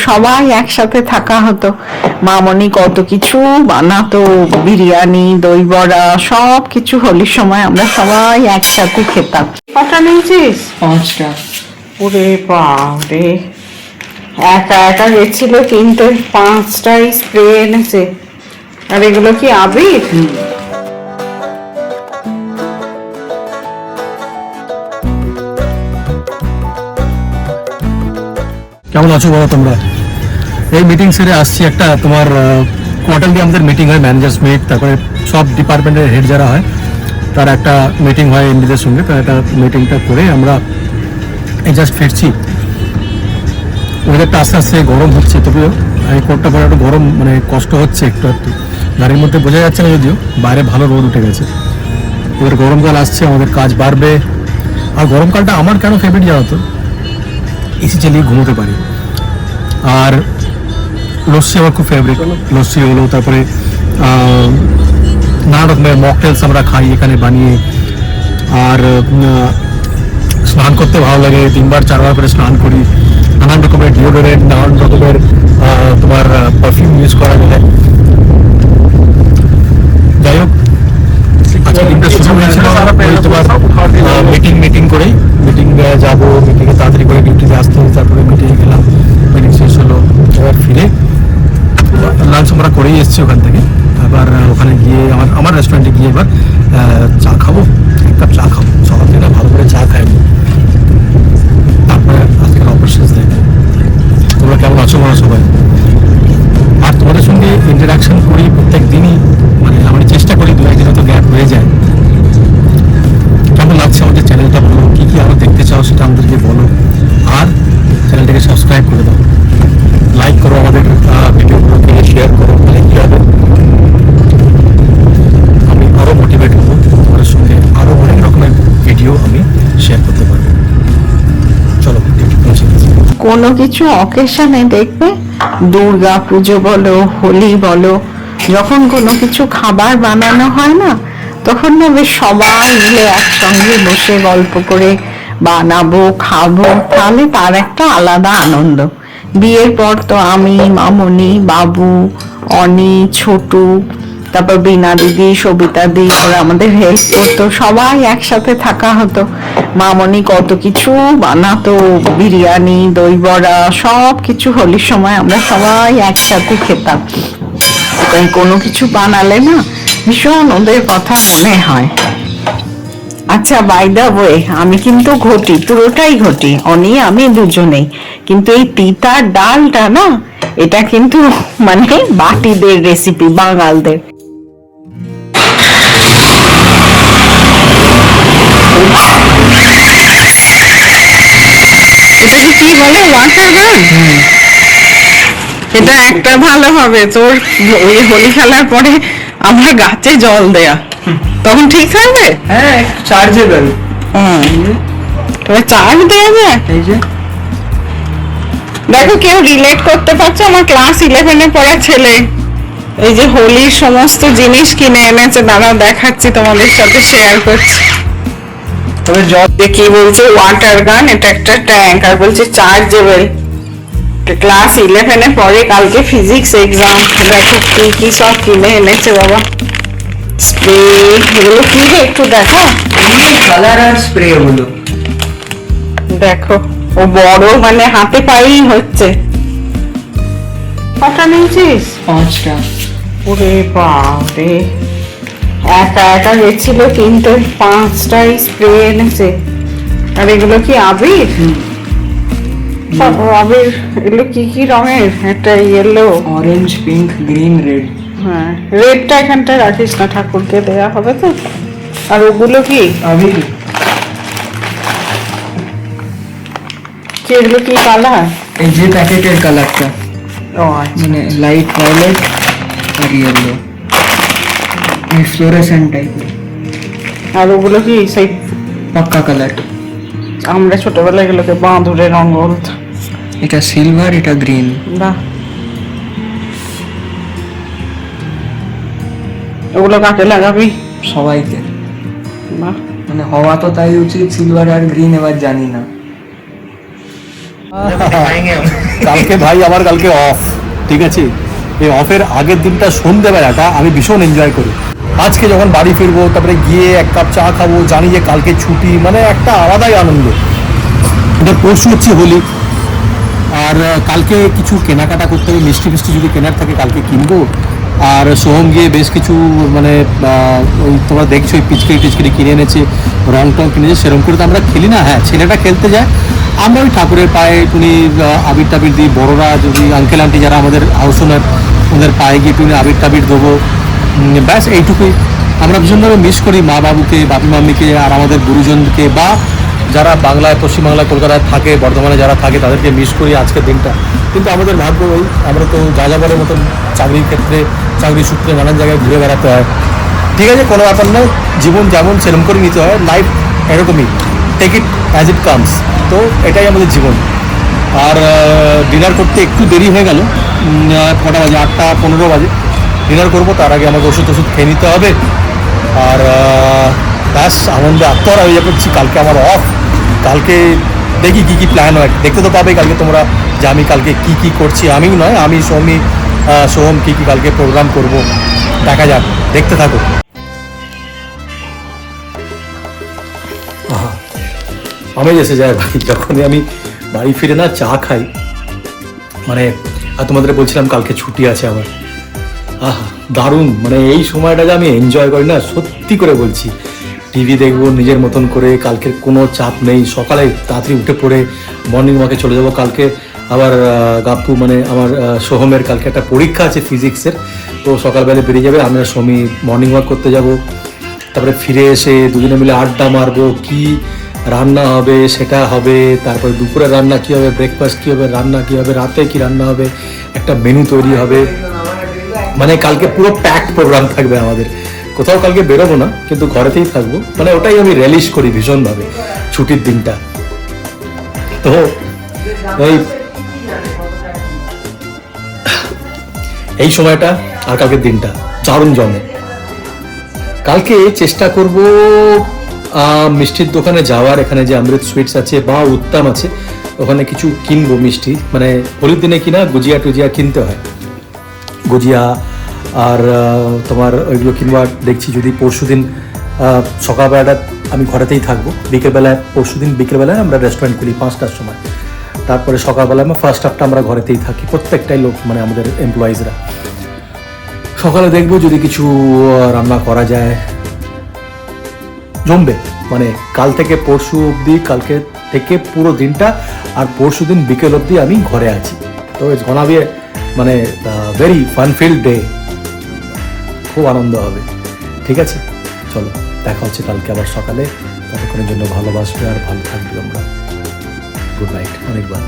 সবাই একসাথে থাকা হতো। মামনি কত কিছু বানাতো, বিরিয়ানি, দই বড়া, সব কিছু হোলির সময় আমরা সবাই একসাথে খেতাম। কটা নিয়েছিস? 5টা। ওরে বাপরে, একা একা গেছিল কিনতে, 5টাই স্প্রে এনেছে। আর এগুলো কি আবির? কেমন আছো বলো তোমরা? এই মিটিং সেরে আসছি, একটা তোমার কোয়ার্টারলি আমাদের মিটিং হয়, ম্যানেজার্স মিট, তারপরে সব ডিপার্টমেন্টের হেড যারা হয় তার একটা মিটিং হয় এমডিদের সঙ্গে। তো একটা মিটিংটা করে আমরা এই জাস্ট ফিরছি। ওয়েদারটা আস্তে আস্তে গরম হচ্ছে, তবে এই কোটটা পরে একটু গরম, মানে কষ্ট হচ্ছে একটু একটু। গাড়ির মধ্যে বোঝা যাচ্ছে না, যদিও বাইরে ভালো রোদ উঠে গেছে। এবার গরমকাল আসছে, আমাদের কাজ বাড়বে। আর গরমকালটা আমার কেন ফেভারিট জানো তো? এসি চালিয়ে ঘুমোতে পারি। আর লস্যি আমার খুব ফেভারিট, লস্যি হলো, তারপরে নানা রকমের মকটেলস আমরা খাই এখানে বানিয়ে। আর স্নান করতে ভালো লাগে, 3বার 4বার করে স্নান করি। নানান রকমের ডিওডোরেন্ট, নানান রকমের তোমার পারফিউম ইউজ করা যায়। যাই হোক, আজকে দিনটা শুরু হয়েছিল তোমার মিটিং করেই। মিটিংয়ে যাবো, মিটিংয়ে তাড়াতাড়ি করে ডিউটিতে আসতে হবে, তারপরে মিটিংয়ে গেলাম, মিটিং শেষ হলো। এবার ফিরে লাঞ্চ আমরা করেই এসেছি ওখান থেকে। এবার ওখানে গিয়ে আমার রেস্টুরেন্টে গিয়ে এবার চা খাবো, 1 কাপ চা খাবো। সকাল থেকে ভালো করে চা খাইনি, তারপরে আজকের অপারেশন দেখবো। তোমরা কেমন আছো বলো সবাই? আর তোমাদের সঙ্গে ইন্টারাকশন করি প্রত্যেক দিনই, মানে আমি চেষ্টা করি 2-1 দিন তো গ্যাপ হয়ে যায়। কেমন লাগছে আমাদের চ্যানেলটা বলো, কী কী আরও দেখতে চাও সেটা আমাদেরকে বলো। আর চ্যানেলটাকে সাবস্ক্রাইব করে দাও, লাইক করো, আমাদের ভিডিওগুলোকে শেয়ার করো। তাহলে কী হবে, আমি আরও মোটিভেট হবো, তোমাদের সঙ্গে আরও অনেক রকমের ভিডিও আমি শেয়ার করতে পারবো। চলো পৌঁছে গেছি। কোনো কিছু অকেশনে দেখবে, দুর্গা পুজো বলো, হোলি বলো, যখন কোনো কিছু খাবার বানানো হয় না, তখন না বেশ সবাই মিলে একসঙ্গে বসে গল্প করে বানাবো, খাবো, তাহলে তার একটা আলাদা আনন্দ। বিয়ের পর তো আমি, মামনি, বাবু, অনি, ছোটু, তারপর বীণা দিদি, সবিতা দি, ওরা আমাদের হেল্প করতো, সবাই একসাথে থাকা হতো। মামনি কত কিছু বানাতো, বিরিয়ানি, দই বড়া, সব কিছু হোলির সময় আমরা সবাই একসাথে খেতাম। তাই কোনো কিছু বানালে না ভীষণ ওদের কথা মনে হয়। আচ্ছা, বাই দ্য ওয়ে, আমি কিন্তু ঘটি, পুরোটাই ঘটি, অনি আমি দুজনেই। কিন্তু এই তিতার ডালটা না, এটা কিন্তু মানে বাটিদের রেসিপি, বাঙালদের। এটাকে কি বলে, ওয়াটার গান? এটা একটা ভালো হবে তোর, ওই হোলি খেলার পরে আমার গাছে জল দেয়া, তখন ঠিক থাকবে। হ্যাঁ, চার্জেবল। তবে চার্জ দেওয়া যায়। এই যে দেখো, কেউ রিলেট করতে পারছো? আমার ক্লাস 11-এ পড়া ছেলে এই যে হোলির সমস্ত জিনিস কিনে এনেছে, দাঁড়াও দেখাচ্ছি, তোমাদের সাথে শেয়ার করছি। তবে জল কি বলছে, ওয়াটার গান, এটা একটা ট্যাঙ্ক, আর বলছে চার্জেবল। ক্লাস 11-এ পড়ে, কালকে ফিজিক্স এক্সাম। দেখো কি কি সব কিনে এনেছে বাবা। স্প্রে, এগুলো কি রে, একটু দেখো। কালার আর স্প্রে গুলো দেখো, ও বড়, মানে হাতে পায়েই হচ্ছে। কটা নিয়েছিস? 5টা। ওরে বাপরে, একা একা গেছিল কিনতে, 5টাই স্প্রে এনেছে। আর এগুলো কি আবির? আবির, এগুলো কি কি রঙের? একটা yellow, orange, pink, green, red. হ্যাঁ, রেডটা এখানটা রাখিস না, ঠাকুরকে দেয়া হবে তো। আর ওগুলো কি আবির এগুলো কি কালার? এই যে প্যাকেটের কালারটা, ও আচ্ছা, মানে লাইট ভায়োলেট আর ইয়েলো, ফ্লোরেসেন্ট টাইপের। আর ওগুলো কি সেই পাক্কা কালার। আমরা ছোটবেলায় এগুলোকে বাঁদুরে রঙ বলতাম। এটা সিলভার, এটা গ্রিন। বাহ, ওগুলো কাকে লাগাবি? সবাইকে, বাহ, মানে হওয়া তো তাই উচিত। সিলভার আর গ্রিন এবার জানি না। কালকে ভাই আমার কালকে অফ, ঠিক আছে। এই অফের আগের দিনটা সন্ধ্যেবেলাটা আমি ভীষণ এনজয় করি। আজকে যখন বাড়ি ফিরবো, তারপরে গিয়ে এক কাপ চা খাবো, জানি যে কালকে ছুটি, মানে একটা আলাদাই আনন্দ। এটা পরশু হচ্ছে হোলি, আর কালকে কিছু কেনাকাটা করতে হবে, মিষ্টি ফিষ্টি যদি কেনার থাকে কালকে কিনবো। আর সোহম গিয়ে বেশ কিছু মানে ওই তোমরা দেখছো ওই পিচকারি টিচকারি কিনে এনেছে, রং টং কিনেছে। সেরকম করে তো আমরা খেলি না। হ্যাঁ, ছেলেটা খেলতে যায়, আমরা ওই ঠাকুরের পায়ে একটুনি আবির টাবির দিই। বড়রা যদি আঙ্কেল আন্টি যারা আমাদের হাউস ওনার, ওদের পায়ে গিয়ে একটু আবির টাবির দেবো, ব্যাস এইটুকুই। আমরা ভীষণভাবে মিস করি মা বাবুকে, বাপি মাম্মিকে, আর আমাদের গুরুজনকে, বা যারা বাংলায়, পশ্চিমবাংলায়, কলকাতায় থাকে, বর্ধমানে যারা থাকে তাদেরকে মিস করি আজকের দিনটা। কিন্তু আমাদের ভাগ্য ওই, আমরা তো যা যাবারের মতন চাকরির ক্ষেত্রে, চাকরি সূত্রে নানান জায়গায় ঘুরে বেড়াতে হয়। ঠিক আছে, কোনো ব্যাপার নয়, জীবন যেমন সেরকম করে নিতে হয়, লাইফ এরকমই, take it as it comes. তো এটাই আমাদের জীবন। আর ডিনার করতে একটু দেরি হয়ে গেল, কটা বাজে, 8:15 বাজে ডিনার করবো। তার আগে আমাকে ওষুধ খেয়ে নিতে হবে। আর ব্যাস আনন্দে আত্মহারা হয়ে যাচ্ছি। কালকে আমার অফ, কালকে দেখি কী কী প্ল্যান হয়, দেখতে তো পাবে কালকে তোমরা যে আমি কালকে কি কি করছি। আমিও নয়, আমি সোহম কী কী কালকে প্রোগ্রাম করব, দেখা যাক, দেখতে থাকো। আমি এসে যায় ভাই, যখনই আমি বাড়ি ফিরে না চা খাই, মানে তোমাদের বলছিলাম কালকে ছুটি আছে আমার, দারুণ, মানে এই সময়টা যে আমি এনজয় করি না, সত্যি করে বলছি। টিভি দেখবো নিজের মতন করে, কালকের কোনো চাপ নেই, সকালে তাড়াতাড়ি উঠে পড়ে মর্নিং ওয়াকে চলে যাব। কালকে আবার গাপ্পু মানে আমার সোহমের কালকে একটা পরীক্ষা আছে ফিজিক্সের, তো সকালবেলা বেরিয়ে যাবে, আমরা সোমি মর্নিং ওয়াক করতে যাব। তারপরে ফিরে এসে দুজনে মিলে আড্ডা মারবো, কি রান্না হবে সেটা হবে, তারপরে দুপুরে রান্না কী হবে, ব্রেকফাস্ট কী হবে, রান্না কী হবে, রাতে কী রান্না হবে, একটা মেনু তৈরি হবে। মানে কালকে পুরো প্যাকড প্রোগ্রাম থাকবে আমাদের। কোথাও কালকে বেরোবো না, কিন্তু ঘরেতেই থাকবো, মানে ওটাই আমি রিলিশ করি ভীষণভাবে ছুটির দিনটা। তো এই সময়টা আর কালকের দিনটা দারুণ জমে। কালকে চেষ্টা করব মিষ্টির দোকানে যাওয়ার, এখানে যে অমৃত সুইটস আছে বা উত্তম আছে, ওখানে কিছু কিনবো মিষ্টি। মানে হোলির দিনে কিনা গুজিয়া টুজিয়া কিনতে হয়, গুজিয়া আর তোমার ওইগুলো কিনবা। দেখছি যদি পরশুদিন সকালবেলাটা আমি ঘরেতেই থাকবো, বিকেলবেলায় পরশুদিন বিকেলবেলায় আমরা রেস্টুরেন্ট খুলি 5টার সময়, তারপরে সকালবেলায় আমরা ফার্স্ট হাফটা আমরা ঘরেতেই থাকি, প্রত্যেকটাই লোক, মানে আমাদের এমপ্লয়িজরা। সকালে দেখবো যদি কিছু রান্না করা যায়, জমবে। মানে কাল থেকে পরশু অবধি, কালকে থেকে পুরো দিনটা, আর পরশু দিন বিকেল অবধি আমি ঘরে আছি। তো ইটস গোনা বি মানে ভেরি ফান ফিল্ড ডে, খুব আনন্দ হবে। ঠিক আছে, চলো দেখা হচ্ছে কালকে আবার সকালে। ততক্ষণের জন্য ভালোবাসবে আর ভালো থাকবে আমরা। গুড নাইট, অনেকবার।